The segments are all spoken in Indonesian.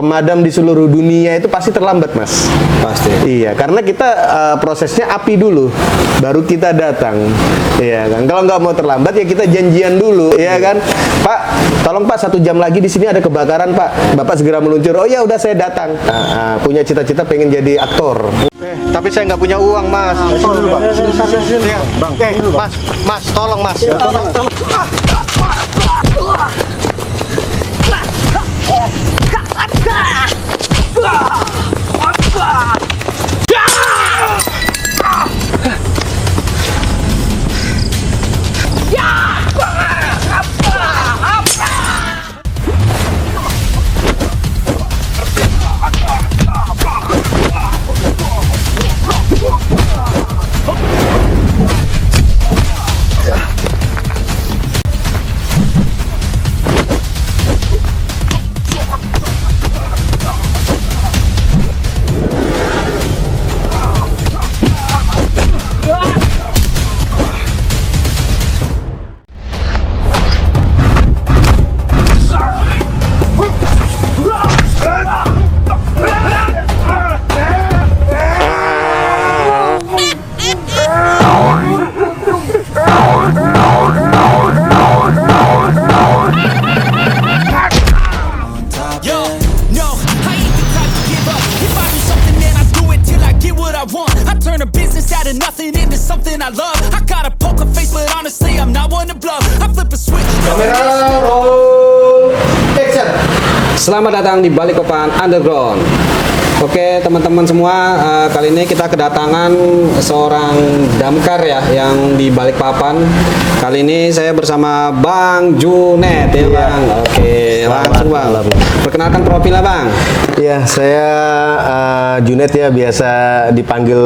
pemadam di seluruh dunia itu pasti terlambat, Mas. Pasti. Iya, karena kita prosesnya api dulu, baru kita datang. Iya kan. Kalau nggak mau terlambat ya kita janjian dulu, ya kan. Pak, tolong Pak 1 jam lagi di sini ada kebakaran Pak. Bapak segera meluncur. Oh ya udah saya datang. Punya cita-cita pengen jadi aktor. Tapi saya nggak punya uang, Mas. Tolong, Bang. Ya, Bang. Mas, tolong Mas. Tolong. Kamera roll action. Selamat datang di Balikpapan Underground. Oke teman-teman semua, kali ini kita kedatangan seorang damkar ya yang di Balikpapan. Kali ini saya bersama Bang Junet ya Bang. Oke, langsung Bang. Perkenalkan profilnya Bang. Ya, saya Junet ya, biasa dipanggil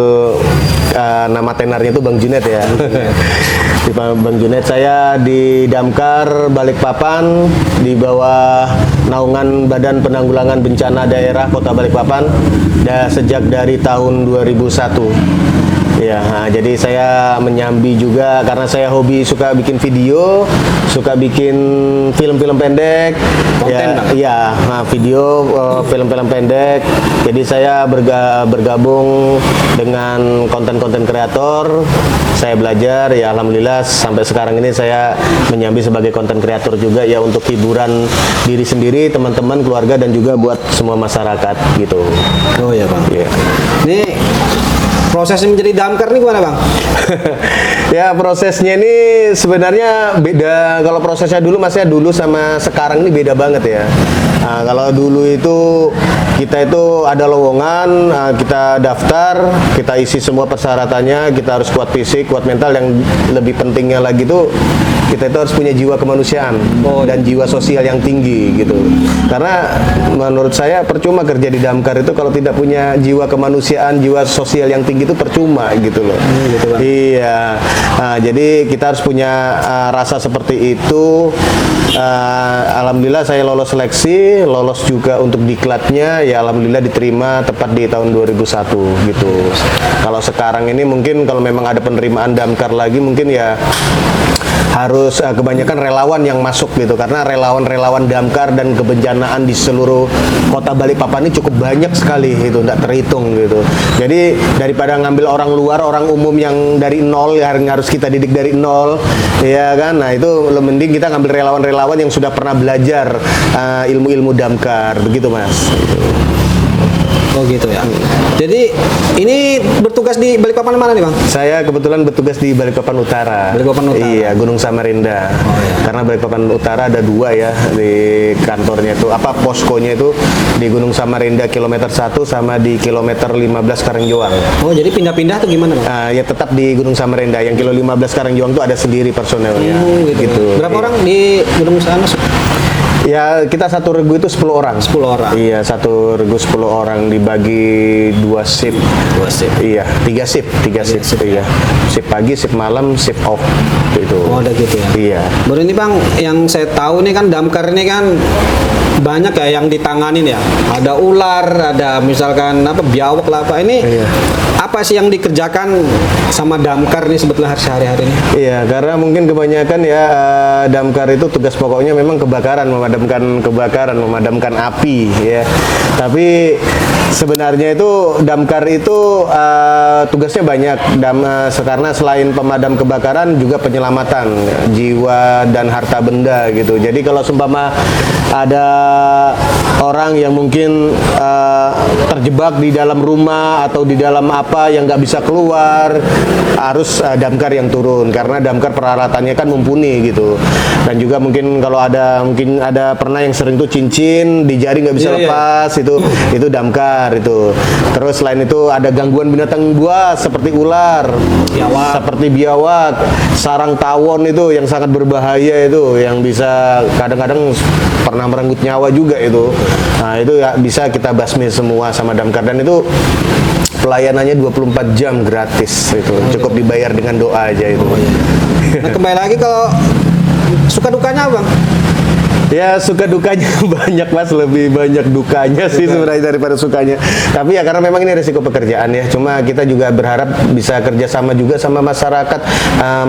nama tenarnya itu Bang Junet ya. Bang Junet, saya di Damkar Balikpapan di bawah naungan Badan Penanggulangan Bencana Daerah Kota Balikpapan sejak dari tahun 2001. Ya, jadi saya menyambi juga karena saya hobi suka bikin video, suka bikin film-film pendek. Konten, ya, video film-film pendek. Jadi saya bergabung dengan konten-konten kreator. Saya belajar, ya alhamdulillah sampai sekarang ini saya menyambi sebagai konten kreator juga ya untuk hiburan diri sendiri, teman-teman, keluarga dan juga buat semua masyarakat gitu. Oh ya Bang. Ya. Ini prosesnya menjadi damkar nih gimana Bang? Ya prosesnya ini sebenarnya beda. Kalau prosesnya dulu masnya dulu sama sekarang ini beda banget ya. Kalau dulu itu kita itu ada lowongan, kita daftar, kita isi semua persyaratannya, kita harus kuat fisik, kuat mental, yang lebih pentingnya lagi tuh kita itu harus punya jiwa kemanusiaan dan jiwa sosial yang tinggi gitu. Karena menurut saya percuma kerja di damkar itu kalau tidak punya jiwa kemanusiaan, jiwa sosial yang tinggi itu percuma gitu loh. Gitu, Bang. Iya. Jadi kita harus punya rasa seperti itu. Alhamdulillah saya lolos seleksi, lolos juga untuk diklatnya, ya alhamdulillah diterima tepat di tahun 2001 gitu. Kalau sekarang ini mungkin kalau memang ada penerimaan damkar lagi mungkin ya harus kebanyakan relawan yang masuk gitu, karena relawan-relawan damkar dan kebencanaan di seluruh kota Balikpapan ini cukup banyak sekali, itu tidak terhitung gitu. Jadi daripada ngambil orang luar, orang umum yang dari nol ya harus kita didik dari nol, ya kan. Nah itu mending kita ngambil relawan-relawan yang sudah pernah belajar ilmu-ilmu damkar, begitu Mas. Gitu. Oh gitu ya. Jadi ini bertugas di Balikpapan mana nih Bang? Saya kebetulan bertugas di Balikpapan Utara. Balikpapan Utara. Iya, Gunung Samarinda. Oh, iya. Karena Balikpapan Utara ada 2 ya di kantornya itu, poskonya itu di Gunung Samarinda kilometer 1 sama di kilometer 15 Karangjoang. Oh jadi pindah-pindah tuh gimana Bang? Ya tetap di Gunung Samarinda. Yang kilo 15 Karangjoang itu ada sendiri personelnya. Gitu. Berapa orang di Gunung sana? Ya kita satu regu itu 10 orang. 10 orang. Iya, satu regu 10 orang dibagi 2 shift. 2 shift. Iya, 3 shift. 3 shift. Iya. Shift pagi, shift malam, shift off. Itu. Oh, ada gitu ya. Iya. Baru ini Bang, yang saya tahu nih kan damkar ini kan banyak ya yang ditanganin ya. Ada ular, ada misalkan apa biawak lah apa. Ini Iya. apa sih yang dikerjakan sama damkar nih sebetulnya sehari-hari ini? Iya, karena mungkin kebanyakan ya damkar itu tugas pokoknya memang kebakaran, memadamkan api ya. Tapi sebenarnya itu damkar itu tugasnya banyak, karena selain pemadam kebakaran juga penyelamatan jiwa dan harta benda gitu. Jadi kalau seumpama ada orang yang mungkin terjebak di dalam rumah atau di dalam apa yang nggak bisa keluar, harus damkar yang turun karena damkar peralatannya kan mumpuni gitu. Dan juga mungkin kalau mungkin ada pernah yang sering tuh cincin di jari nggak bisa Iya, iya. lepas, itu damkar itu. Terus selain itu ada gangguan binatang buas seperti ular, Biawak. seperti biawak, sarang tawon itu yang sangat berbahaya itu, yang bisa kadang-kadang pernah merenggut nyawa juga itu. Nah, itu ya bisa kita basmi semua sama damkar, dan itu pelayanannya 24 jam gratis itu. Cukup dibayar dengan doa aja itu. Nah, kembali lagi kalau suka dukanya Bang. Ya suka dukanya banyak Mas, lebih banyak dukanya sih sebenarnya daripada sukanya. Tapi ya karena memang ini resiko pekerjaan ya. Cuma kita juga berharap bisa kerjasama juga sama masyarakat.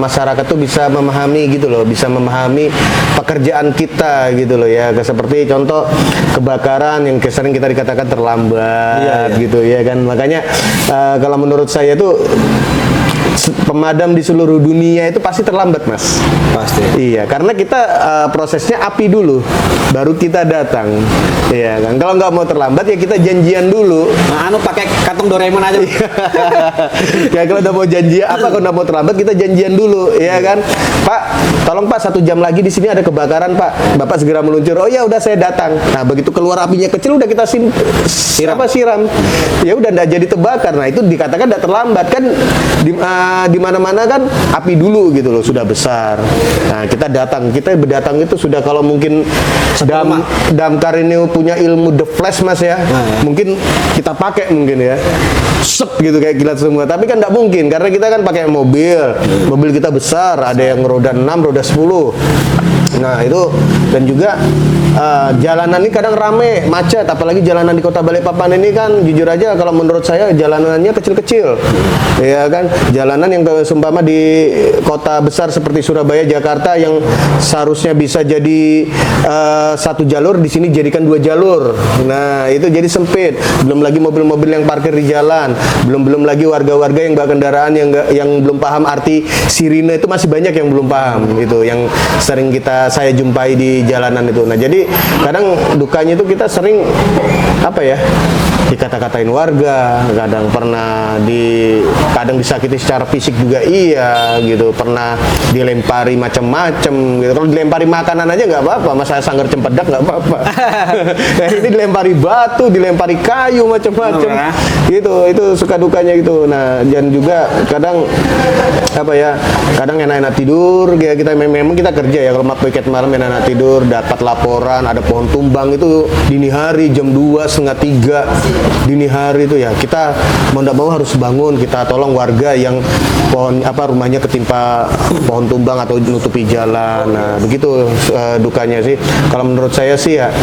Masyarakat tuh bisa memahami gitu loh, bisa memahami pekerjaan kita gitu loh ya. Seperti contoh kebakaran yang sering kita dikatakan terlambat Iya, iya. gitu ya kan. Makanya kalau menurut saya tuh pemadam di seluruh dunia itu pasti terlambat Mas. Pasti. Iya, karena kita prosesnya api dulu, baru kita datang. Iya kan. Kalau nggak mau terlambat ya kita janjian dulu. Nah, pakai kantong Doraemon aja. Ya kalau udah mau janjian kalau udah mau terlambat kita janjian dulu, ya kan. Pak, tolong Pak 1 jam lagi di sini ada kebakaran Pak. Bapak segera meluncur. Oh ya udah saya datang. Nah begitu keluar apinya kecil udah kita siram. Ya udah nggak jadi terbakar. Nah itu dikatakan tidak terlambat kan. Di mana-mana kan api dulu gitu loh, sudah besar. Nah kita berdatang itu sudah, kalau mungkin damkar ini punya ilmu the flash Mas ya, mungkin kita pakai mungkin ya, sep gitu kayak kilat semua. Tapi kan tidak mungkin karena kita kan pakai mobil kita besar, ada yang roda 6, roda 10. Nah itu, dan juga jalanan ini kadang rame, macet, apalagi jalanan di Kota Balikpapan ini kan jujur aja kalau menurut saya jalanannya kecil-kecil, ya kan. Jalanan yang seumpama di kota besar seperti Surabaya, Jakarta yang seharusnya bisa jadi 1 jalur, di sini jadikan 2 jalur. Nah itu jadi sempit. Belum lagi mobil-mobil yang parkir di jalan, belum lagi warga-warga yang bawa kendaraan yang belum paham arti sirine, itu masih banyak yang belum paham itu, yang sering saya jumpai di jalanan itu. Nah jadi kadang dukanya itu kita sering dikata-katain warga, kadang disakiti secara fisik juga iya gitu, pernah dilempari macam-macam gitu. Kalau dilempari makanan aja nggak apa-apa, masa sanggar cempedak nggak apa-apa. Nah, ini dilempari batu, dilempari kayu macam-macam itu suka dukanya gitu. Nah dan juga kadang kadang enak-enak tidur ya, memang kita kerja ya, kalau piket malam enak-enak tidur, dapat laporan ada pohon tumbang itu dini hari jam 2, setengah 3 dini hari itu ya, kita mau tidak mau harus bangun, kita tolong warga yang rumahnya ketimpa pohon tumbang atau nutupi jalan. Nah begitu dukanya sih. Kalau menurut saya sih ya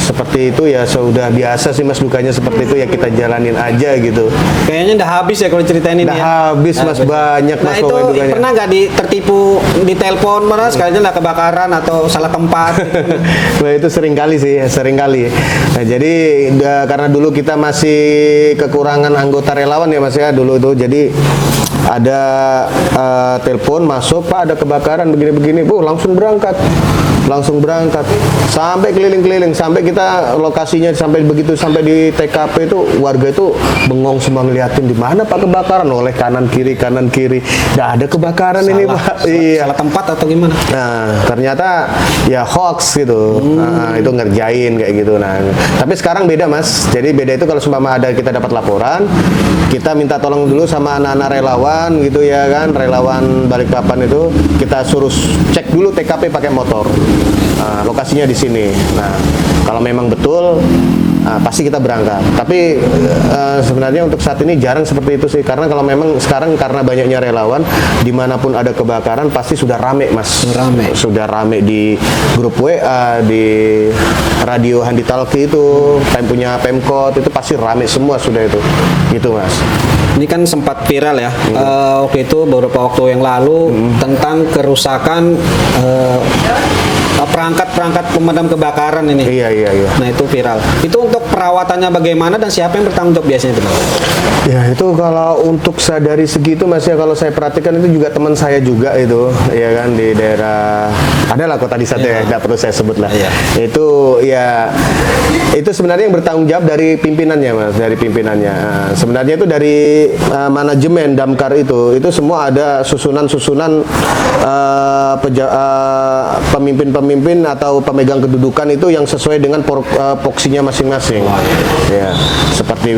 seperti itu ya, sudah biasa sih Mas, dukanya seperti itu ya, kita jalanin aja gitu. Kayaknya udah habis ya kalau ceritain ini. Udah habis Mas, banyak Mas. Nah itu dukanya. pernah nggak tertipu di telepon mana sekalinya lah kebakaran atau salah tempat? Nah itu sering kali. Nah jadi karena dulu kita masih kekurangan anggota relawan ya Mas ya dulu itu, jadi ada telepon masuk, Pak ada kebakaran begini-begini, langsung berangkat sampai keliling-keliling, sampai kita lokasinya sampai di TKP itu warga itu bengong semua ngeliatin, di mana Pak kebakaran, oleh kanan kiri nggak ada kebakaran ini Pak. Iya, Salah tempat atau gimana? nah ternyata ya hoax gitu. Nah, itu ngerjain kayak gitu. Nah tapi sekarang beda Mas, jadi beda itu kalau seumpama kita dapat laporan, kita minta tolong dulu sama anak-anak relawan gitu ya kan, relawan Balikpapan itu kita suruh cek dulu TKP pakai motor. Lokasinya di sini. Nah, kalau memang betul pasti kita berangkat. Tapi sebenarnya untuk saat ini jarang seperti itu sih, karena kalau memang sekarang karena banyaknya relawan, dimanapun ada kebakaran pasti sudah rame mas. Sudah rame di grup WA, di radio Handi Talki itu, punya Pemkot itu pasti rame semua sudah itu, gitu mas. Ini kan sempat viral ya, waktu itu beberapa waktu yang lalu tentang kerusakan perangkat pemadam kebakaran ini. Iya. Nah itu viral. Itu untuk perawatannya bagaimana dan siapa yang bertanggung jawab biasanya itu? Ya itu kalau untuk dari segi itu mas ya, kalau saya perhatikan itu juga teman saya juga itu, ya kan, di daerah adalah kota di sana ya, nggak perlu saya sebut lah. Itu ya itu sebenarnya yang bertanggung jawab dari pimpinannya mas, dari pimpinannya. Nah, sebenarnya itu dari manajemen damkar itu semua ada susunan pemimpin atau pemegang kedudukan itu yang sesuai dengan poksinya masing-masing. Ya, seperti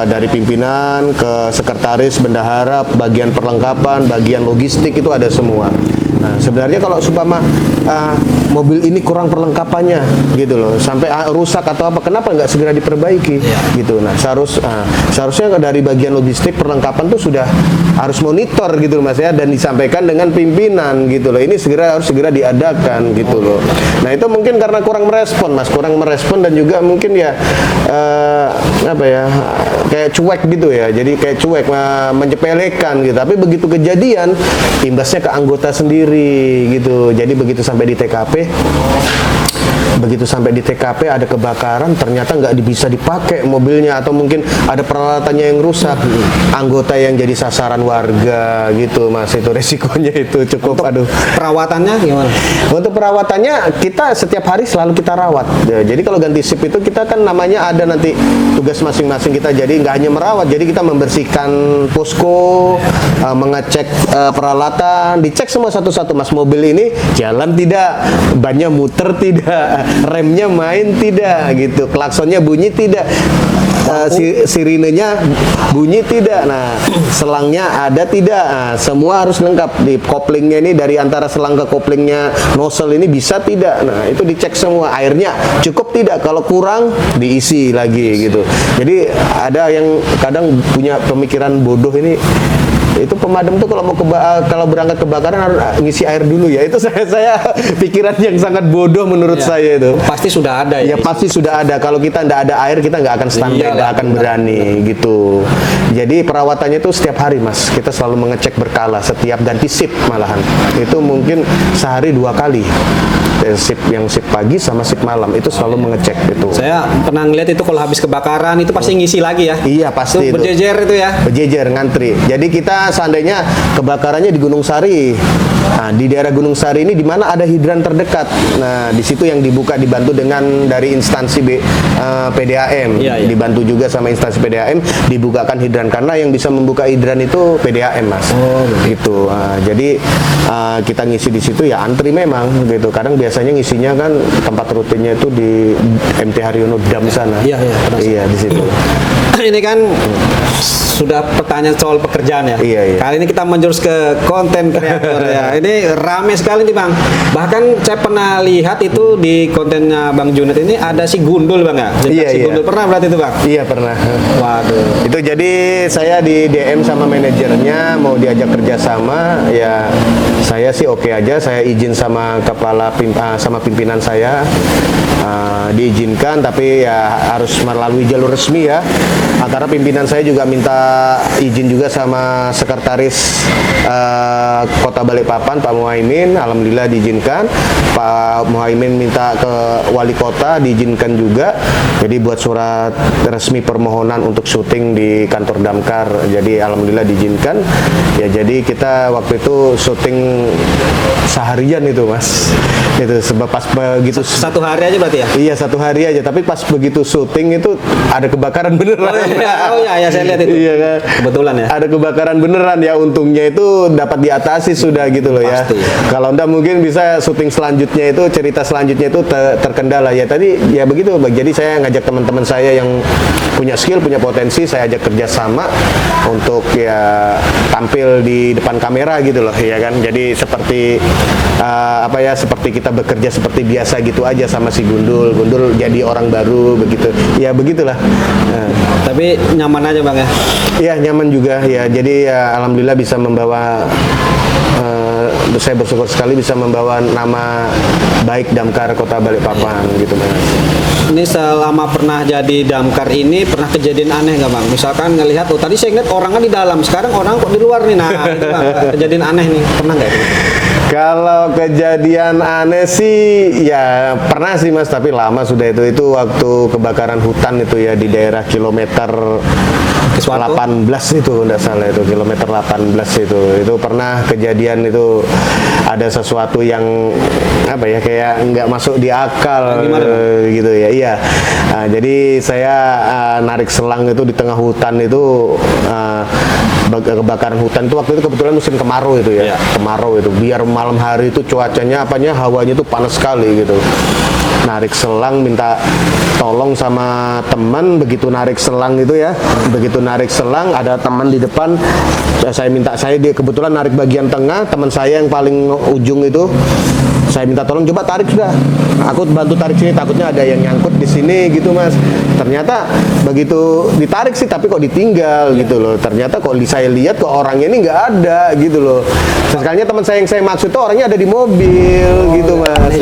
dari pimpinan ke sekretaris, bendahara, bagian perlengkapan, bagian logistik itu ada semua. Nah, sebenarnya kalau supaya mobil ini kurang perlengkapannya gitu loh, sampai rusak atau apa, kenapa nggak segera diperbaiki gitu. Nah, seharusnya dari bagian logistik perlengkapan tuh sudah harus monitor gitu loh mas ya, dan disampaikan dengan pimpinan gitu loh. Ini harus segera diadakan gitu loh. Nah, itu mungkin karena kurang merespon mas, dan juga mungkin ya apa ya, kayak cuek gitu ya. Jadi kayak cuek, menyepelekan gitu. Tapi begitu kejadian, imbasnya ke anggota sendiri gitu. Jadi begitu sampai di TKP ada kebakaran, ternyata nggak bisa dipakai mobilnya, atau mungkin ada peralatannya yang rusak, anggota yang jadi sasaran warga gitu mas. Itu resikonya itu cukup. Untuk perawatannya gimana? Untuk perawatannya kita setiap hari selalu kita rawat ya. Jadi kalau ganti sip itu kita kan namanya ada nanti tugas masing-masing kita, jadi nggak hanya merawat, jadi kita membersihkan posko, mengecek peralatan, dicek semua satu-satu mas. Mobil ini jalan tidak, bannya muter tidak, remnya main tidak gitu, klaksonnya bunyi tidak, sirinenya bunyi tidak, nah selangnya ada tidak, nah, semua harus lengkap. Di koplingnya ini dari antara selang ke koplingnya nozzle ini bisa tidak, nah itu dicek semua. Airnya cukup tidak, kalau kurang diisi lagi gitu. Jadi ada yang kadang punya pemikiran bodoh ini, itu pemadam tuh kalau berangkat kebakaran harus ngisi air dulu ya. Itu saya pikiran yang sangat bodoh menurut saya itu. Pasti sudah ada ya. Ya pasti sudah ada. Kalau kita nggak ada air, kita nggak akan standby, nggak akan berani gitu. Jadi perawatannya itu setiap hari mas. Kita selalu mengecek berkala setiap ganti shift malahan. Itu mungkin sehari 2 kali. Shift pagi sama shift malam itu selalu mengecek itu. Saya pernah ngeliat itu kalau habis kebakaran itu pasti ngisi lagi ya. Iya pasti itu. Berjejer itu ya. Berjejer ngantri. Jadi kita seandainya kebakarannya di Gunung Sari, nah, di daerah Gunung Sari ini di mana ada hidran terdekat. Nah di situ yang dibuka, dibantu dengan dari instansi PDAM, dibantu juga sama instansi PDAM, dibukakan hidran, karena yang bisa membuka hidran itu PDAM mas. Gitu. Jadi kita ngisi di situ ya antri memang gitu. Kadang biasanya ngisinya kan tempat rutinnya itu di MT Haryono Dam sana. Iya di situ. Ini kan sudah pertanyaan soal pekerjaan ya. Kali ini kita menjurus ke konten kreator ya. Ini rame sekali nih bang. Bahkan saya pernah lihat itu di kontennya Bang Juned ini ada si Gundul bang ya. Si Gundul pernah berarti itu bang? Iya pernah. Waduh. Itu jadi saya di DM sama manajernya mau diajak kerjasama ya. Saya sih oke aja. Saya izin sama sama pimpinan saya. Diizinkan, tapi ya harus melalui jalur resmi ya. Karena pimpinan saya juga minta izin juga sama sekretaris Kota Balikpapan Pak Muhaimin, alhamdulillah diizinkan. Pak Muhaimin minta ke wali kota, diizinkan juga. Jadi buat surat resmi permohonan untuk syuting di kantor damkar, jadi alhamdulillah diizinkan. Ya jadi kita waktu itu syuting seharian itu mas. Itu sebab pas begitu satu hari aja berarti ya? Iya 1 hari aja, tapi pas begitu syuting itu ada kebakaran beneran. Oh iya saya lihat itu. Iya kan? Kebetulan ya. Ada kebakaran beneran ya, untungnya itu dapat diatasi sudah gitu loh ya. Kalau enggak mungkin bisa syuting selanjutnya itu, cerita selanjutnya itu terkendala ya. Tadi ya begitu, jadi saya ngajak teman-teman saya yang punya skill, punya potensi, saya ajak kerjasama untuk ya tampil di depan kamera gitu loh ya kan. Jadi seperti seperti kita bekerja seperti biasa gitu aja sama si Gundul. Gundul jadi orang baru begitu. Ya begitulah. Nah, Tapi nyaman aja Bang ya. iya nyaman juga ya. Jadi ya alhamdulillah bisa membawa saya bersyukur sekali bisa membawa nama baik Damkar Kota Balikpapan gitu Mas. Ini selama pernah jadi damkar ini pernah kejadian aneh nggak Bang? Misalkan ngelihat, oh tadi saya ngeliat orangnya di dalam, sekarang orang kok di luar nih. Nah, itu Bang, kejadian aneh nih, pernah nggak? Kalau kejadian aneh sih ya pernah sih Mas, tapi lama sudah itu. Itu waktu kebakaran hutan itu ya di daerah kilometer Kiswanto? 18 itu enggak salah itu kilometer 18 itu pernah kejadian itu ada sesuatu yang apa ya kayak nggak masuk di akal gitu ya. Iya. Nah, jadi saya narik selang itu di tengah hutan itu kebakaran hutan itu waktu itu kebetulan musim kemarau itu ya. Iya. Kemarau itu biar malam hari itu cuacanya hawanya itu panas sekali gitu. Narik selang minta tolong sama teman, begitu narik selang itu ya, begitu narik selang ada teman di depan, saya dia kebetulan narik bagian tengah, teman saya yang paling ujung itu saya minta tolong coba tarik sudah, aku bantu tarik sini takutnya ada yang nyangkut di sini gitu Mas. Ternyata begitu ditarik sih tapi kok ditinggal gitu loh. Ternyata kok saya lihat kok orangnya ini nggak ada gitu loh. Sekalinya teman saya yang saya maksud itu orangnya ada di mobil gitu Mas.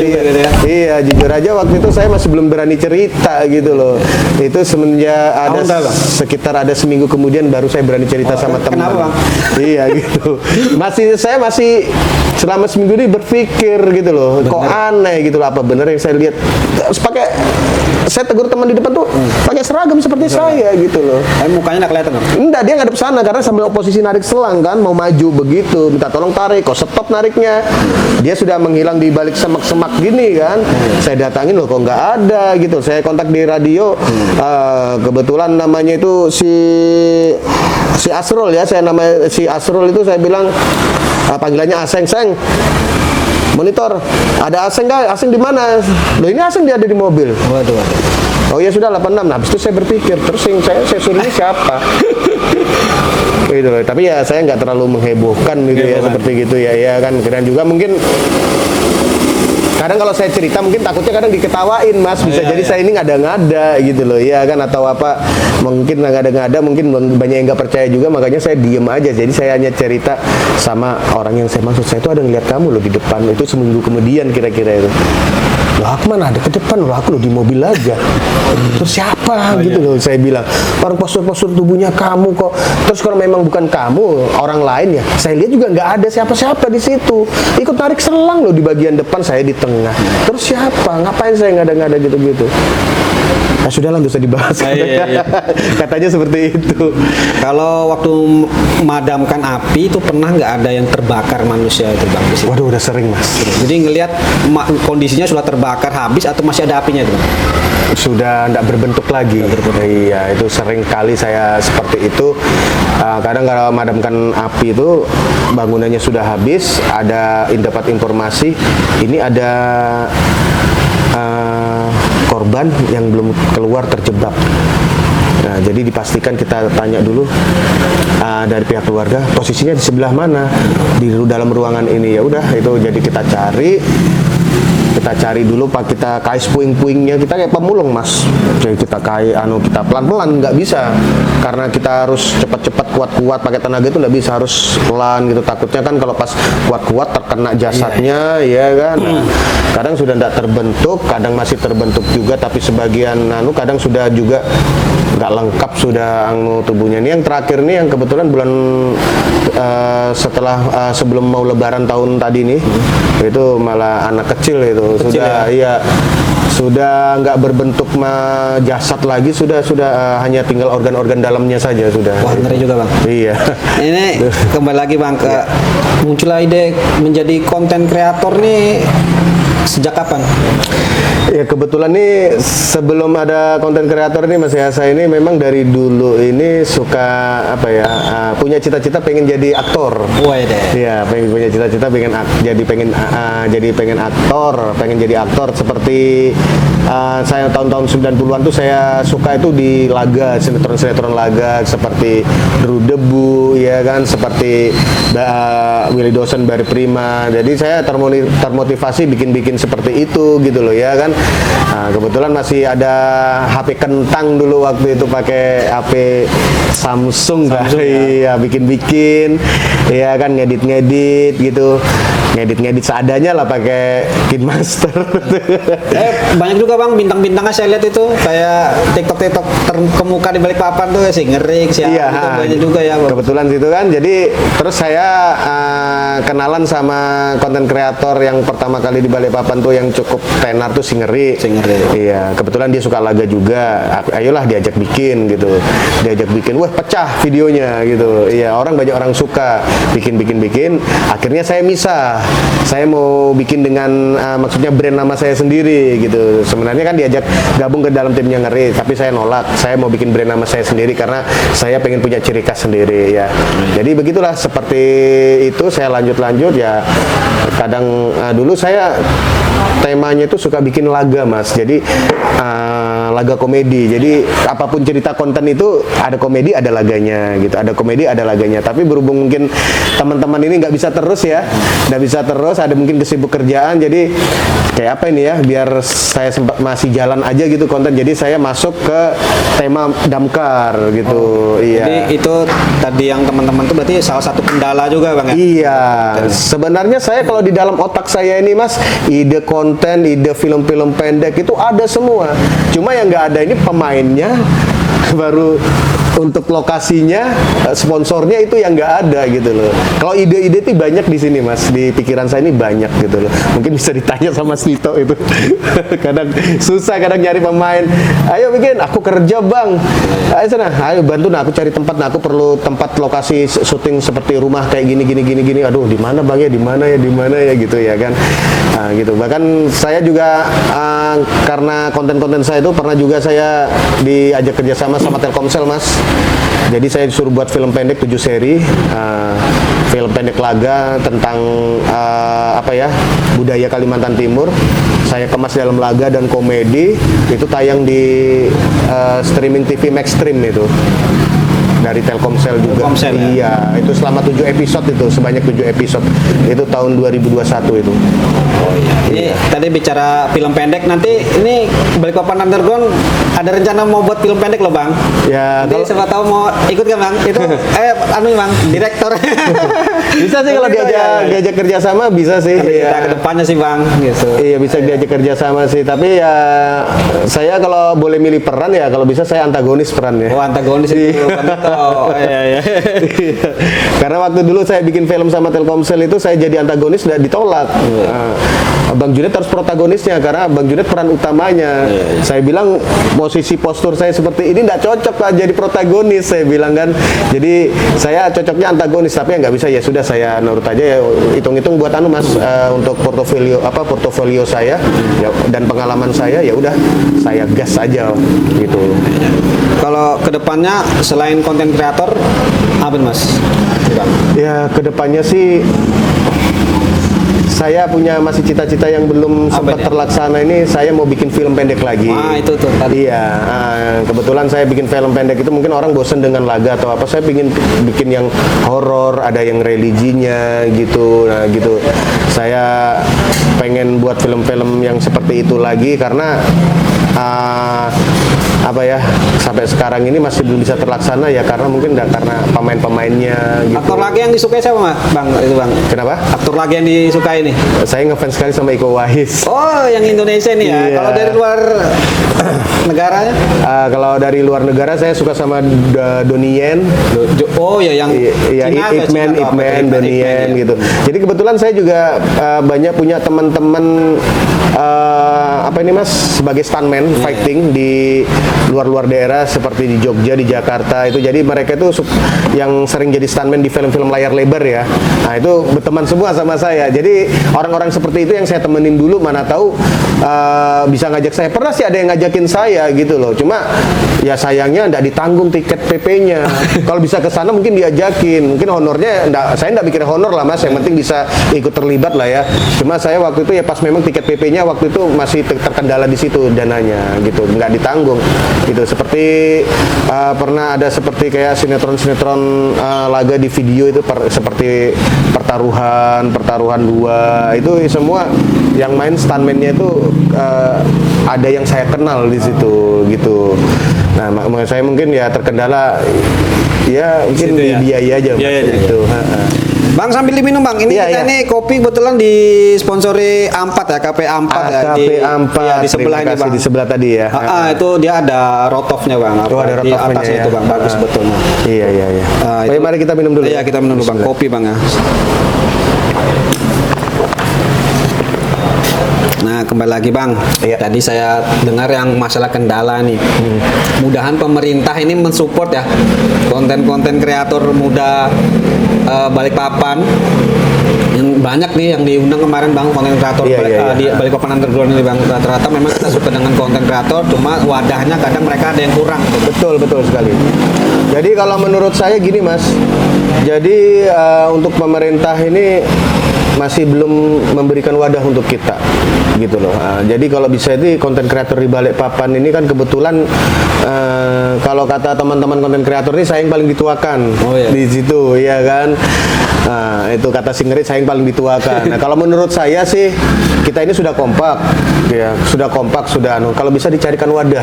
Iya, jujur aja waktu itu saya masih belum berani cerita gitu loh. Itu semenjak ada sekitar ada seminggu kemudian baru saya berani cerita sama teman. Kenapa Bang? Iya gitu. Saya masih selama seminggu ini berpikir gitu loh, kok aneh gitu loh, apa bener yang saya lihat. Terus saya tegur teman di depan tuh pakai seragam seperti saya gitu loh. Mukanya nggak kelihatan Bang? Enggak, dia ngadep sana karena sambil oposisi narik selang kan, mau maju begitu, minta tolong tarik, kok stop nariknya. Dia sudah menghilang di balik semak-semak gini kan. Saya datangin loh kok nggak ada gitu. Saya kontak di radio, kebetulan namanya itu si Asrul ya, si Asrul itu saya bilang panggilannya Aseng, monitor, ada Aseng nggak? Aseng di mana? Loh ini Aseng dia ada di mobil. Waduh. Oh ya sudah 86. Nah, habis itu saya berpikir, terus yang saya suruh ini siapa? Gitu loh. Tapi ya saya nggak terlalu menghebohkan gitu ya seperti gitu ya. Ya kan. Dan juga mungkin kadang kalau saya cerita mungkin takutnya kadang diketawain Mas, bisa jadi saya ini ngada-ngada gitu loh ya kan, atau apa mungkin ngada-ngada, mungkin banyak yang nggak percaya juga, makanya saya diem aja. Jadi saya hanya cerita sama orang yang saya maksud, saya itu ada ngeliat kamu loh di depan, itu seminggu kemudian kira-kira itu. Loh aku mana ada ke depan, loh aku loh di mobil aja. Terus siapa gitu loh saya bilang, orang postur-postur tubuhnya kamu kok. Terus kalau memang bukan kamu, orang lain ya, saya lihat juga nggak ada siapa-siapa di situ. Ikut tarik selang loh di bagian depan, saya di tengah. Terus siapa? Ngapain saya ngada-ngada gitu-gitu? Nah, sudahlah nggak usah dibahas. Iya. Katanya seperti itu. Kalau waktu memadamkan api itu pernah nggak ada yang terbakar manusia itu Bang? Di situ? Waduh udah sering Mas. Jadi ngelihat kondisinya sudah terbakar habis atau masih ada apinya itu Bang? Sudah tidak berbentuk lagi. Iya, itu sering kali saya seperti itu. Kadang kalau memadamkan api itu bangunannya sudah habis, dapat informasi ini ada korban yang belum keluar terjebak. Nah, jadi dipastikan kita tanya dulu dari pihak keluarga posisinya di sebelah mana di dalam ruangan ini. Ya udah itu jadi kita cari dulu Pak, kita kais puing-puingnya, kita kayak pemulung Mas. Jadi kita kita pelan-pelan, nggak bisa karena kita harus cepat-cepat kuat-kuat pakai tenaga itu nggak bisa, harus pelan gitu. Takutnya kan kalau pas kuat-kuat terkena jasadnya ya kan. Nah, kadang sudah nggak terbentuk, kadang masih terbentuk juga, tapi sebagian kadang sudah juga nggak lengkap sudah tubuhnya. Ini yang terakhir nih yang kebetulan bulan setelah sebelum mau Lebaran tahun tadi nih, itu malah anak kecil itu sudah ya sudah nggak berbentuk jasad lagi, sudah hanya tinggal organ-organ dalamnya saja sudah. Wah ngeri juga Bang. Iya. Ini kembali lagi Bang ke muncullah ide menjadi konten kreator nih sejak kapan? Ya kebetulan nih sebelum ada konten kreator ini Mas Yasa ini memang dari dulu ini suka apa ya punya cita-cita pengen jadi aktor. Wah deh. Iya, pengen punya cita-cita pengen jadi pengen jadi aktor seperti saya tahun-tahun 90-an tuh saya suka itu di laga, sinetron-sinetron laga seperti Deru Debu ya kan, seperti Willy Dosen, Barry Prima. Jadi saya termotivasi bikin-bikin seperti itu gitu loh ya kan. Kebetulan masih ada HP kentang dulu waktu itu, pakai HP Samsung kan. Iya, bikin-bikin ya kan, ngedit-ngedit gitu. Ngedit seadanya lah pakai KineMaster. Banyak juga Bang bintang-bintangnya saya lihat itu kayak TikTok terkemuka di Balikpapan tuh si Ngerik si iya, itu banyak juga ya Bang. Kebetulan situ kan. Jadi terus saya kenalan sama konten kreator yang pertama kali di Balikpapan tuh yang cukup tenar tuh si Ngerik. Iya, kebetulan dia suka laga juga. Ayolah diajak bikin gitu. Diajak bikin, wah pecah videonya gitu. Iya, banyak orang suka bikin. Akhirnya saya misah. Saya mau bikin dengan maksudnya brand nama saya sendiri gitu. Sebenarnya kan diajak gabung ke dalam timnya Ngeri, tapi saya nolak. Saya mau bikin brand nama saya sendiri karena saya pengen punya ciri khas sendiri ya. Jadi begitulah, seperti itu saya lanjut ya. Kadang dulu saya temanya itu suka bikin laga Mas. Jadi laga komedi. Jadi apapun cerita konten itu ada komedi ada laganya gitu. Ada komedi ada laganya. Tapi berhubung mungkin teman-teman ini nggak bisa terus ya. Nggak bisa terus, ada mungkin kesibuk kerjaan. Jadi kayak apa ini ya, biar saya masih jalan aja gitu konten. Jadi saya masuk ke tema damkar gitu. Iya. Jadi itu tadi yang teman-teman tuh berarti salah satu kendala juga Bang ya? Iya, sebenarnya saya kalau di dalam otak saya ini Mas, ide konten, ide film-film pendek itu ada semua. Cuma yang nggak ada ini pemainnya, baru untuk lokasinya, sponsornya itu yang nggak ada gitu loh. Kalau ide-ide itu banyak di sini Mas, di pikiran saya ini banyak gitu loh. Mungkin bisa ditanya sama Stito itu. Kadang susah, kadang nyari pemain. Ayo bikin, aku kerja Bang. Ayo sana, ayo bantu, aku cari tempat. Aku perlu tempat lokasi syuting seperti rumah kayak gini. Aduh, di mana Bang ya? Di mana ya gitu ya kan. Gitu. Bahkan saya juga karena konten-konten saya itu pernah juga saya diajak kerjasama sama Telkomsel Mas. Jadi saya disuruh buat film pendek 7 seri, film pendek laga tentang budaya Kalimantan Timur. Saya kemas dalam laga dan komedi. Itu tayang di streaming TV Maxstream itu. Dari Telkomsel juga. Iya, itu selama 7 episode itu, sebanyak 7 episode. Itu tahun 2021 itu. Oh iya. Ini tadi bicara film pendek, nanti ini Balikpapan Underground ada rencana mau buat film pendek loh Bang. Ya, nanti siapa tahu mau ikut kan Bang? Itu Bang, direktor. Bisa sih kalau diajak kerjasama bisa sih. Kita ke depannya sih Bang gitu. Iya, bisa diajak kerjasama sih, tapi ya saya kalau boleh milih peran ya kalau bisa saya antagonis peran ya. Oh, antagonis itu. Iya. Karena waktu dulu saya bikin film sama Telkomsel itu saya jadi antagonis dan ditolak. Bang Junet harus protagonisnya karena Bang Junet peran utamanya. Saya bilang posisi postur saya seperti ini tidak cocok Pak jadi protagonis, saya bilang kan. Jadi saya cocoknya antagonis, tapi ya nggak bisa, ya sudah saya nurut aja ya, hitung-hitung buat Mas untuk portofolio saya ya, dan pengalaman saya, ya udah saya gas aja gitu. Kalau kedepannya selain konten kreator apa Mas? Ya kedepannya sih saya punya masih cita-cita yang belum sempat terlaksana ini. Saya mau bikin film pendek lagi. Itu tuh tadi. Iya, kebetulan saya bikin film pendek itu mungkin orang bosen dengan laga atau apa. Saya bikin yang horor, ada yang religinya gitu. Nah, gitu. Saya pengen buat film-film yang seperti itu lagi karena sampai sekarang ini masih belum bisa terlaksana ya karena mungkin nggak karena pemain-pemainnya gitu. Aktor lagi yang disukai siapa Bang? Itu Bang. Kenapa? Aktor lagi yang disukai nih. Saya ngefans sekali sama Iko Uwais. Oh, yang Indonesia nih ya. Iya. Kalau dari luar negaranya? Kalau dari luar negara saya suka sama Donnie Yen. Oh ya, yang Ip Man, Donnie Yen gitu. Jadi kebetulan saya juga banyak punya teman-teman sebagai stuntman fighting di luar-luar daerah seperti di Jogja, di Jakarta itu. Jadi mereka itu yang sering jadi stuntman di film-film layar lebar ya. Nah, itu berteman semua sama saya. Jadi orang-orang seperti itu yang saya temenin dulu, mana tahu bisa ngajak saya. Pernah sih ada yang ngajakin saya gitu loh, cuma ya sayangnya nggak ditanggung tiket PP-nya. Kalau bisa ke sana mungkin diajakin, mungkin honornya saya nggak mikir honor lah mas, yang penting bisa ikut terlibat lah ya. Cuma saya waktu itu ya pas memang tiket PP-nya waktu itu masih terkendala di situ dananya gitu, nggak ditanggung gitu. Seperti pernah ada seperti kayak sinetron-sinetron laga di video itu seperti pertaruhan dua itu semua yang main stuntman-nya itu ada yang saya kenal di situ gitu. Nah, saya mungkin ya terkendala ya mungkin Situ ya? biaya aja Biaya aja, gitu. Bang sambil diminum bang, ini Iya, kita iya. nih kopi kebetulan disponsori A4 ya, KP A4 ya. KP A4 ya, di sebelah terima ini kasih, bang. di sebelah tadi ya. Itu dia ada rotovnya bang. Oh, ada Di rotovnya atasnya ya. itu bang, bagus betul. Iya. Itu- Baik, mari kita minum dulu. Iya kita minum dulu bang, kopi bang ya. Nah kembali lagi bang, Iya. tadi saya dengar yang masalah kendala nih. Mudahan pemerintah ini mensupport ya konten-konten kreator muda Balikpapan. Yang banyak nih yang diundang kemarin bang, konten kreator Iya. di Balikpapan Underground ini bang. Rata-rata memang kita suka dengan konten kreator, cuma wadahnya kadang mereka ada yang kurang. Betul sekali. Jadi kalau menurut saya gini mas, jadi untuk pemerintah ini masih belum memberikan wadah untuk kita gitu loh. Jadi kalau bisa itu konten kreator di Balikpapan ini kan kebetulan kalau kata teman-teman konten kreator ini saya yang paling dituakan. Oh, iya. Di situ ya kan. Nah, itu kata Singrit saya yang paling dituakan. Nah, kalau menurut saya sih kita ini sudah kompak ya, sudah kalau bisa dicarikan wadah.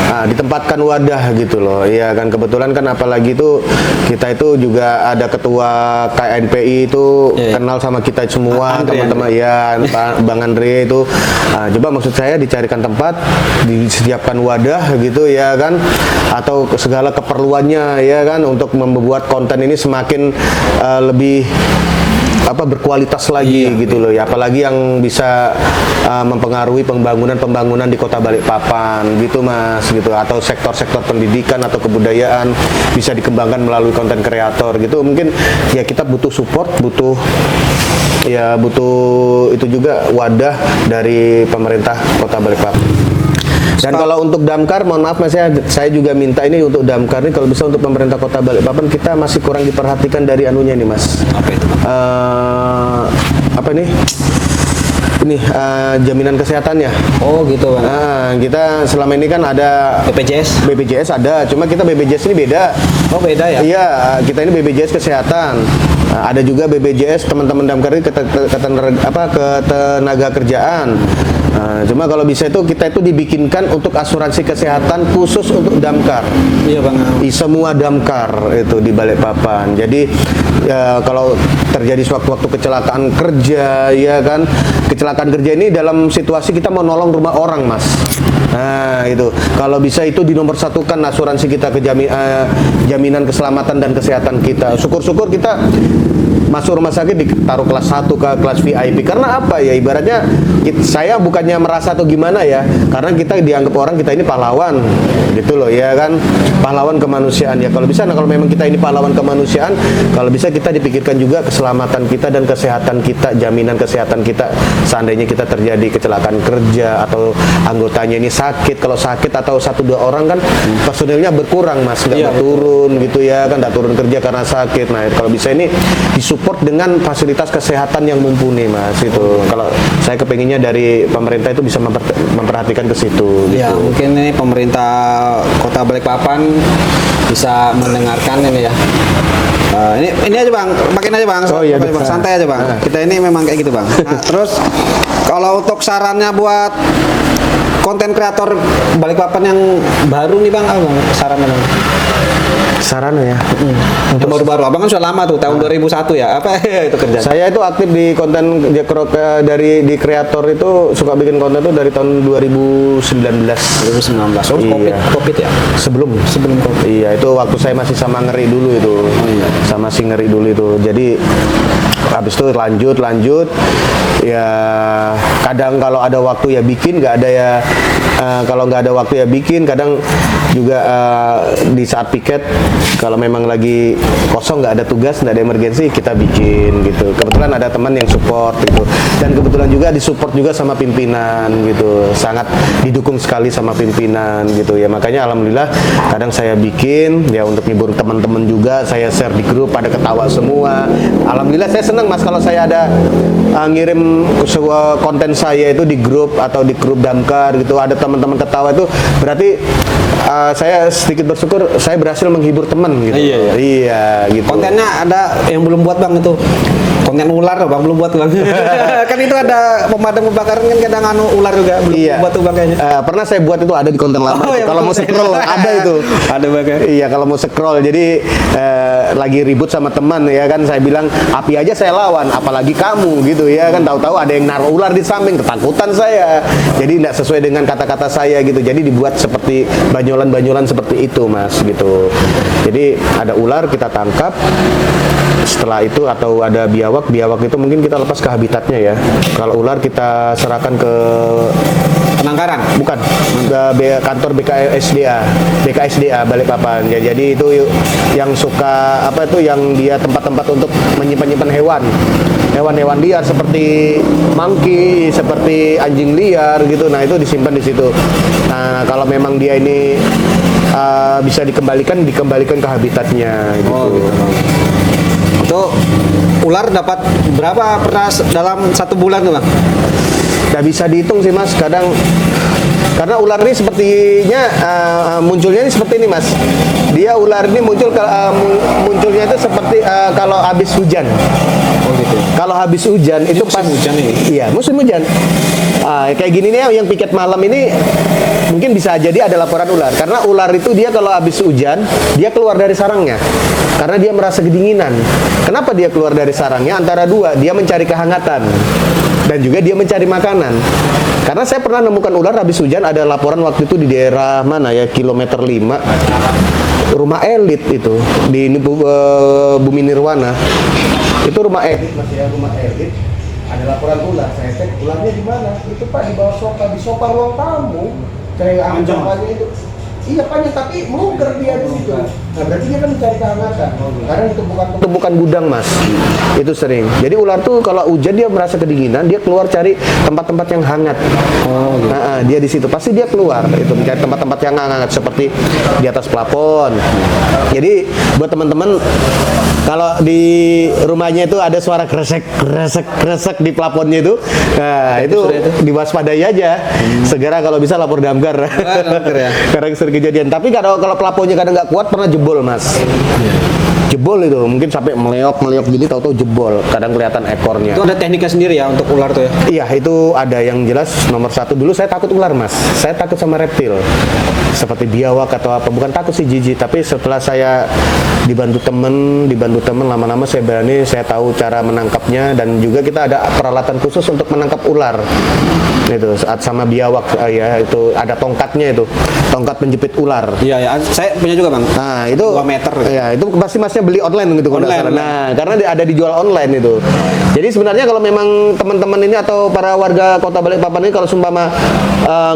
Nah, ditempatkan wadah gitu loh. Iya kan, kebetulan kan apalagi itu kita itu juga ada ketua KNPI itu Iya. kenal sama kita semua Andre, teman-teman ya, Pak Bang Andre itu. Nah, coba maksud saya dicarikan tempat, disediakan wadah gitu ya kan, atau segala keperluannya ya kan untuk membuat konten ini semakin lebih berkualitas lagi gitu loh ya, apalagi yang bisa mempengaruhi pembangunan di Kota Balikpapan gitu mas gitu, atau sektor-sektor pendidikan atau kebudayaan bisa dikembangkan melalui konten kreator gitu. Mungkin ya kita butuh support, butuh itu juga wadah dari pemerintah Kota Balikpapan. Dan kalau untuk damkar, mohon maaf mas, saya juga minta ini untuk damkar ini kalau bisa untuk pemerintah Kota Balikpapan kita masih kurang diperhatikan dari anunya nih mas. Apa itu bang? Apa nih? Ini jaminan kesehatannya. Oh gitu bang. Kita selama ini kan ada BPJS ada, cuma kita BPJS ini beda. Oh beda ya? Iya, kita ini BPJS kesehatan. Ada juga BPJS teman-teman damkar ini ketenaga kerjaan. Cuma kalau bisa itu kita itu dibikinkan untuk asuransi kesehatan khusus untuk damkar. Iya bang. Di semua damkar itu di Balikpapan. Jadi kalau terjadi sewaktu-waktu kecelakaan kerja, ya kan, kecelakaan kerja ini dalam situasi kita mau nolong rumah orang, mas. Nah itu, kalau bisa itu dinomorsatukan asuransi kita ke jaminan keselamatan dan kesehatan kita. Syukur-syukur kita masuk rumah sakit ditaruh kelas 1 ke kelas VIP. Karena apa ya, ibaratnya saya bukannya merasa atau gimana ya, karena kita dianggap orang kita ini pahlawan gitu loh ya kan, pahlawan kemanusiaan ya. Kalau bisa, nah kalau memang kita ini pahlawan kemanusiaan, kalau bisa kita dipikirkan juga keselamatan kita dan kesehatan kita, jaminan kesehatan kita. Seandainya kita terjadi kecelakaan kerja atau anggotanya ini sakit, kalau sakit atau 1-2 orang kan personilnya berkurang mas, nggak turun gitu ya kan, nggak turun kerja karena sakit. Nah kalau bisa ini disupport dengan fasilitas kesehatan yang mumpuni mas itu. Kalau saya kepenginnya dari pemerintah itu bisa memperhatikan ke situ. Ya gitu. mungkin ini pemerintah Kota Balikpapan bisa mendengarkan ini ya. Ini aja bang, makin aja bang, Oh, iya, bang. bisa. Santai aja bang. Kita ini memang kayak gitu bang. Nah, terus kalau untuk sarannya buat konten kreator Balikpapan yang baru nih bang, apa bang sarannya bang? Sarana ya. Untuk baru-baru, abang kan sudah lama tuh, tahun 2001 ya, apa itu kerja? Saya itu aktif di konten di kreator itu, suka bikin konten itu dari tahun 2019. 2019. Oh, Iya. COVID ya? Sebelum COVID. Iya, itu waktu saya masih sama Ngeri dulu itu. Sama si Ngeri dulu itu. Jadi habis itu lanjut ya, kadang kalau ada waktu ya bikin, nggak ada ya kalau nggak ada waktu ya bikin, kadang juga di saat piket kalau memang lagi kosong nggak ada tugas, nggak ada emergensi, kita bikin gitu. Kebetulan ada teman yang support gitu, dan kebetulan juga disupport juga sama pimpinan gitu, sangat didukung sekali sama pimpinan gitu ya. Makanya alhamdulillah kadang saya bikin ya untuk hibur teman-teman juga, saya share di grup, pada ketawa semua. Alhamdulillah saya senang Mas kalau saya ada ngirim sebuah konten saya itu di grup atau di grup damkar gitu, ada teman-teman ketawa, itu berarti saya sedikit bersyukur saya berhasil menghibur teman gitu. Iya gitu. Kontennya ada yang belum buat Bang, itu konten ular Bang, belum buat Bang. Kan itu ada pemadam kebakaran kan kadang ular juga, belum buat tuh Bang kayaknya. Pernah saya buat itu, ada di konten lama. Kalau mau scroll ada itu. Ada Bang. Iya, kalau mau scroll. Jadi lagi ribut sama teman ya kan, saya bilang api aja saya lawan, apalagi kamu gitu ya kan. Tahu-tahu ada yang naruh ular di samping, ketakutan saya. Jadi tidak sesuai dengan kata-kata saya gitu. Jadi dibuat seperti banyolan-banyolan seperti itu Mas gitu. Jadi ada ular kita tangkap. Setelah itu atau ada biawak itu mungkin kita lepas ke habitatnya ya. Kalau ular kita serahkan ke penangkaran, bukan, kantor BKSDA Balikpapan ya. Jadi itu yang suka apa itu, yang dia tempat-tempat untuk menyimpan hewan-hewan liar seperti monkey, seperti anjing liar gitu. Nah itu disimpan di situ. Nah kalau memang dia ini bisa dikembalikan ke habitatnya gitu. Oh, gitu. Itu ular dapat berapa pernah dalam 1 bulan tuh Bang? Nggak bisa dihitung sih Mas, kadang karena ular ini sepertinya munculnya ini seperti ini Mas. Dia ular ini munculnya itu seperti kalau habis hujan. Oh gitu. Kalau habis hujan itu musim hujan ini. Iya, musim hujan. Kayak gini nih yang piket malam ini mungkin bisa jadi ada laporan ular. Karena ular itu dia kalau habis hujan, dia keluar dari sarangnya. Karena dia merasa kedinginan. Kenapa dia keluar dari sarangnya? Antara dua, dia mencari kehangatan. Dan juga dia mencari makanan. Karena saya pernah nemukan ular habis hujan, ada laporan waktu itu di daerah mana ya, kilometer 5. Rumah elit itu di Bumi Nirwana. Itu rumah elit Mas ya, rumah elit. Ada laporan ular, saya cek ularnya di mana? Itu Pak di bawah sofa, di sofa ruang tamu. Saya anggapannya itu. Iya panjang, tapi melungker dia di situ. Nah berarti dia kan mencari kehangatan. Karena itu bukan gudang Mas. Itu sering. Jadi ular tuh kalau hujan dia merasa kedinginan, dia keluar cari tempat-tempat yang hangat. Oh, gitu. Nah, dia di situ pasti dia keluar itu mencari tempat-tempat yang hangat seperti di atas plafon. Jadi buat teman-teman, kalau di rumahnya itu ada suara kresek di plafonnya itu, nah itu diwaspadai aja. Segera kalau bisa lapor damkar. Ya. Karena sering kejadian. Tapi kalau plafonnya kadang nggak kuat, pernah jebol Mas. Jebol itu mungkin sampai meleok gini, tahu-tahu jebol. Kadang kelihatan ekornya. Itu ada tekniknya sendiri ya untuk ular tuh ya? Iya, itu ada. Yang jelas nomor 1 dulu saya takut ular Mas. Saya takut sama reptil seperti biawak atau apa. Bukan takut sih, jijik. Tapi setelah saya dibantu temen lama-lama saya berani, saya tahu cara menangkapnya. Dan juga kita ada peralatan khusus untuk menangkap ular itu saat sama biawak ya. Itu ada tongkatnya, itu tongkat penjepit ular. Iya ya, saya punya juga Bang. Nah itu 2 meter gitu. Ya itu pasti Masnya beli online gitu online. Nah karena ada dijual online itu. Jadi sebenarnya kalau memang teman-teman ini atau para warga Kota Balikpapan ini kalau sumpama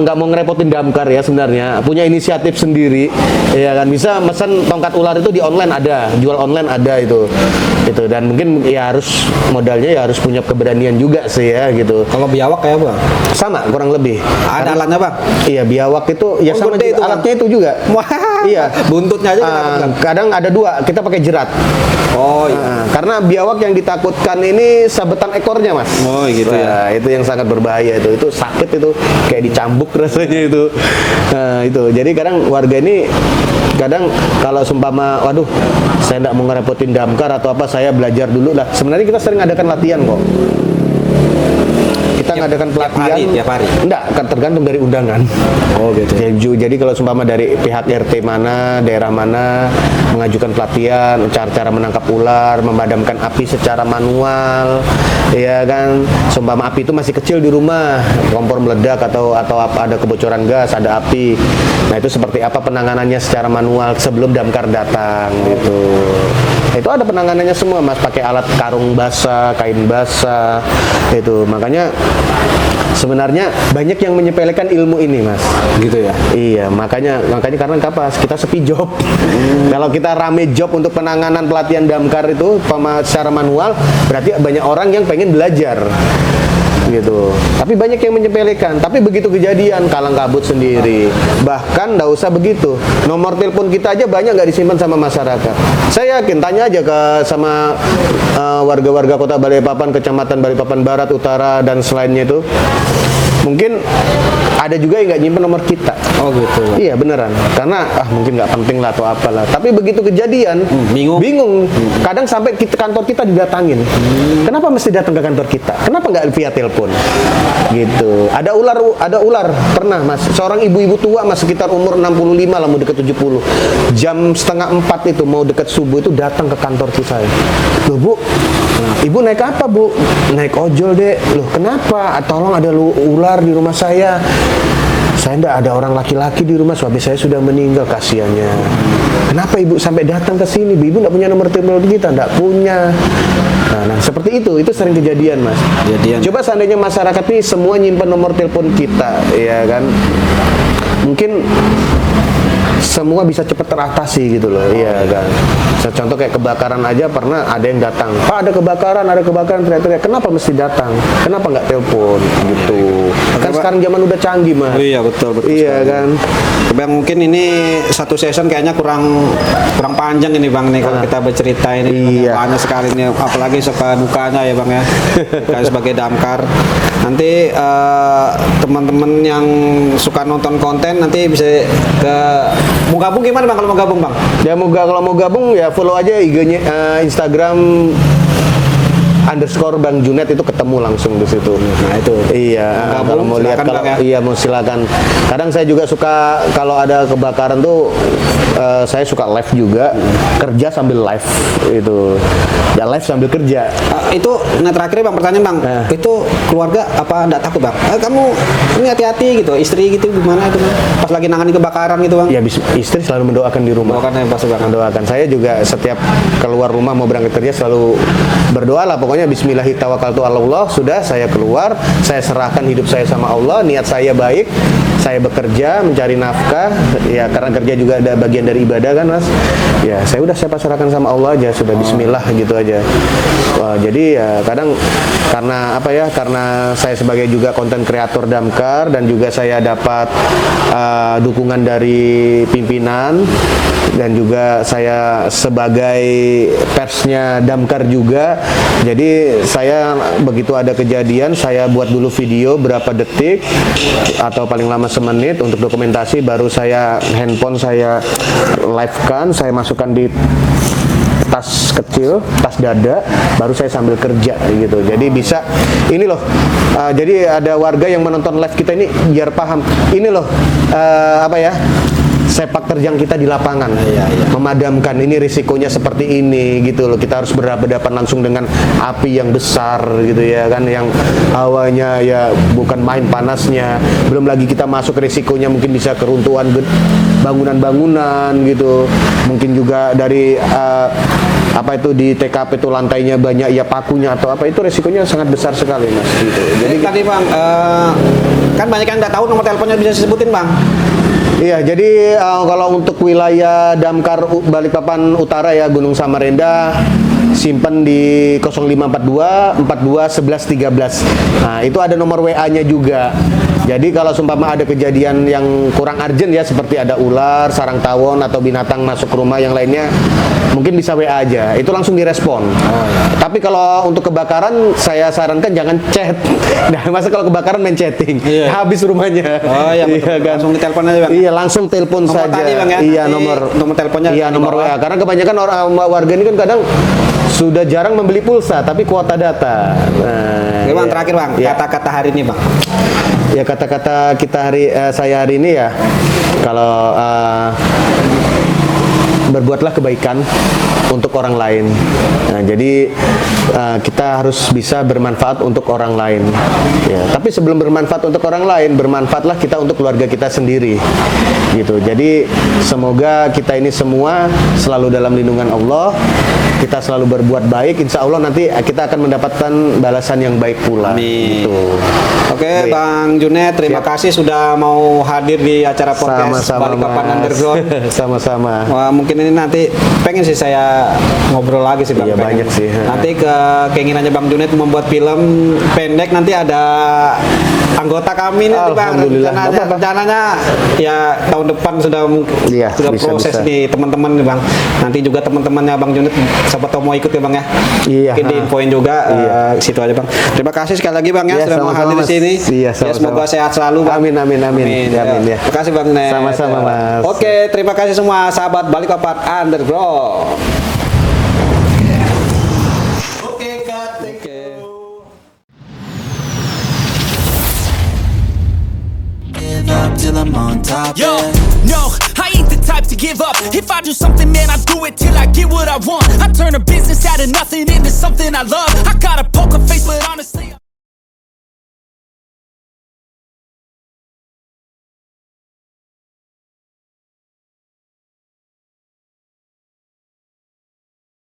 nggak mau ngerepotin damkar ya, sebenarnya punya inisiatif sendiri ya kan, bisa mesen tongkat ular itu di online, ada jual online, ada itu dan mungkin ya harus modalnya ya harus punya keberanian juga sih ya gitu. Kalau biawak kayak Bang? Sama kurang lebih. Ada alatnya Bang? Iya, biawak itu ya sama gede juga, itu, alatnya itu juga. Wah, iya, buntutnya aja kadang ada 2, kita pakai jerat. Oh iya. Karena biawak yang ditakutkan ini sabetan ekornya Mas. Oh gitu ya. Itu yang sangat berbahaya itu sakit, itu kayak dicambuk rasanya itu. Nah itu, jadi kadang warga ini kadang kalau sumpama, waduh saya tidak mau ngerepotin damkar atau apa, saya belajar dulu lah. Sebenarnya kita sering adakan latihan kok. Kita ngadakan pelatihan tiap hari. Enggak, kan tergantung dari undangan. Oh gitu. Jadi kalau sumpama dari pihak RT mana, daerah mana mengajukan pelatihan, cara-cara menangkap ular, memadamkan api secara manual, ya kan. Sumpama api itu masih kecil di rumah, kompor meledak atau apa, ada kebocoran gas, ada api. Nah, itu seperti apa penanganannya secara manual sebelum damkar datang gitu. Itu ada penanganannya semua Mas, pakai alat karung basah, kain basah. Itu makanya sebenarnya banyak yang menyepelekan ilmu ini Mas. Gitu ya. Iya, makanya karena apa? Kita sepi job. Kalau kita rame job untuk penanganan pelatihan damkar itu secara manual, berarti banyak orang yang pengen belajar. Gitu. Tapi banyak yang menyepelekan. Tapi begitu kejadian kalang kabut sendiri. Bahkan nggak usah begitu. Nomor telepon kita aja banyak nggak disimpan sama masyarakat. Saya yakin tanya aja sama warga-warga Kota Balikpapan, Kecamatan Balikpapan Barat, Utara dan selainnya itu. Mungkin ada juga yang nggak nyimpen nomor kita. Oh gitu. Iya beneran. Karena mungkin nggak penting lah atau apalah. Tapi begitu kejadian, bingung. Kadang sampai kantor kita didatangin. Kenapa mesti datang ke kantor kita? Kenapa nggak via telepon? Gitu. Ada ular pernah Mas. Seorang ibu-ibu tua Mas, sekitar umur 65 lah, mau deket 70. Jam setengah 4 itu mau deket subuh itu datang ke kantor saya. Loh Bu, Ibu naik apa Bu? Naik ojol deh. Loh kenapa? Tolong ada ular di rumah saya. Saya enggak ada orang laki-laki di rumah, suami saya sudah meninggal, kasihannya. Kenapa Ibu sampai datang ke sini? Ibu enggak punya nomor telepon kita? Enggak punya. Nah, seperti itu sering kejadian Mas. Coba seandainya masyarakat ini semua nyimpen nomor telepon kita, ya kan? Mungkin semua bisa cepat teratasi gitu loh, iya kan. Contoh kayak kebakaran aja pernah ada yang datang, Pak ada kebakaran teriak-teriak. Kenapa mesti datang? Kenapa nggak telepon gitu? Kan sekarang zaman udah canggih Mas. Iya betul. Iya kan. Bang mungkin ini satu session kayaknya kurang panjang ini Bang nih kalau kita bercerita ini. Iya. Banyak sekali nih, apalagi suka dukanya ya Bang ya. Kayak sebagai damkar. Nanti teman-teman yang suka nonton konten nanti bisa mau gabung gimana Bang kalau mau gabung Bang? Ya kalau mau gabung ya follow aja IG-nya Instagram _Bang Junet, itu ketemu langsung di situ. Nah itu. Iya. Kalau mau lihat iya mau silakan. Kadang saya juga suka kalau ada kebakaran tuh saya suka live juga, kerja sambil live itu. Ya live sambil kerja. Itu terakhir Bang pertanyaan Bang. Itu keluarga apa enggak takut Bang? Kamu ini hati-hati gitu, istri gitu gimana itu Bang? Pas lagi nangani kebakaran gitu Bang. Ya istri selalu mendoakan di rumah. Mendoakan. Saya juga setiap keluar rumah mau berangkat kerja selalu berdoa lah, pokoknya bismillahirrahmanirrahim. Sudah saya keluar, saya serahkan hidup saya sama Allah, niat saya baik, saya bekerja mencari nafkah, ya karena kerja juga ada bagian dari ibadah kan Mas. Ya saya pasrahkan sama Allah aja, sudah bismillah gitu aja. Wah, jadi ya kadang karena apa ya, karena saya sebagai juga konten kreator damkar dan juga saya dapat dukungan dari pimpinan dan juga saya sebagai persnya damkar juga. Jadi saya begitu ada kejadian saya buat dulu video berapa detik atau paling lama semenit untuk dokumentasi, baru handphone saya live kan, saya masukkan di tas kecil, tas dada, baru saya sambil kerja gitu. Jadi bisa ini loh. Jadi ada warga yang menonton live kita ini biar paham. Ini loh apa ya? Sepak terjang kita di lapangan, memadamkan ini risikonya seperti ini gitu loh. Kita harus berhadapan langsung dengan api yang besar gitu ya kan, yang hawanya ya bukan main panasnya. Belum lagi kita masuk risikonya mungkin bisa keruntuhan bangunan-bangunan gitu. Mungkin juga dari apa itu di TKP itu lantainya banyak ya pakunya atau apa, itu risikonya sangat besar sekali Mas gitu. Jadi tadi Bang kan banyak yang nggak tahu nomor teleponnya, bisa disebutin Bang. Iya, jadi kalau untuk wilayah damkar Balikpapan Utara ya, Gunung Samarinda, simpen di 0542 42 11 13. Nah, itu ada nomor WA-nya juga. Jadi kalau seumpama ada kejadian yang kurang urgent ya, seperti ada ular, sarang tawon atau binatang masuk ke rumah yang lainnya, mungkin bisa WA aja. Itu langsung direspon. Tapi kalau untuk kebakaran saya sarankan jangan chat. Nah, masa kalau kebakaran main chatting, habis rumahnya. Oh iya, kan? Langsung ditelepon aja Bang. Iya, langsung telepon nomor saja. Tadi, Bang, ya? Iya, nomor teleponnya. Iya, nomor WA. Karena kebanyakan orang warga ini kan kadang sudah jarang membeli pulsa, tapi kuota data. Nah, Bang, terakhir Bang, kata-kata hari ini Bang. Ya kata-kata kita saya hari ini ya, kalau berbuatlah kebaikan untuk orang lain. Nah, jadi kita harus bisa bermanfaat untuk orang lain. Ya, tapi sebelum bermanfaat untuk orang lain, bermanfaatlah kita untuk keluarga kita sendiri. Gitu. Jadi semoga kita ini semua selalu dalam lindungan Allah. Kita selalu berbuat baik, insya Allah nanti kita akan mendapatkan balasan yang baik pula. Amin. Gitu. Oke, Baik. Bang Junet, terima kasih sudah mau hadir di acara podcast Sama-sama, Balikpapan Mas. Underground. Sama-sama. Wah, mungkin ini nanti pengen sih saya ngobrol lagi sih Bang. Iya, Pengen. banyak sih. Nanti keinginannya Bang Junet membuat film pendek, nanti ada anggota kami nanti Bang. Alhamdulillah. Rencananya ya tahun depan sudah Iya, sudah bisa, proses bisa. nih teman-teman nih Bang. Nanti juga teman-temannya Bang Junet siapa tahu mau ikut ya Bang ya. Iya. Mungkin diinfoin juga situ aja Bang. Terima kasih sekali lagi Bang ya Iya, sudah mau sama-sama, hadir di Mas. sini. Iya, Ya, sama-sama. semoga sehat selalu Bang. Amin, amin, amin. Ya, amin, ya. Terima kasih Bang Junet. Sama-sama, Mas. Oke, terima kasih semua sahabat Balikpapan Underground. Okay, cut. Thank Oke. Give up till I'm on top. Yo, yeah. no, I ain't the type to give up. If I do something, man, I do it till I get what I want. I turn a business out of nothing into something I love. I got a poker face, but honestly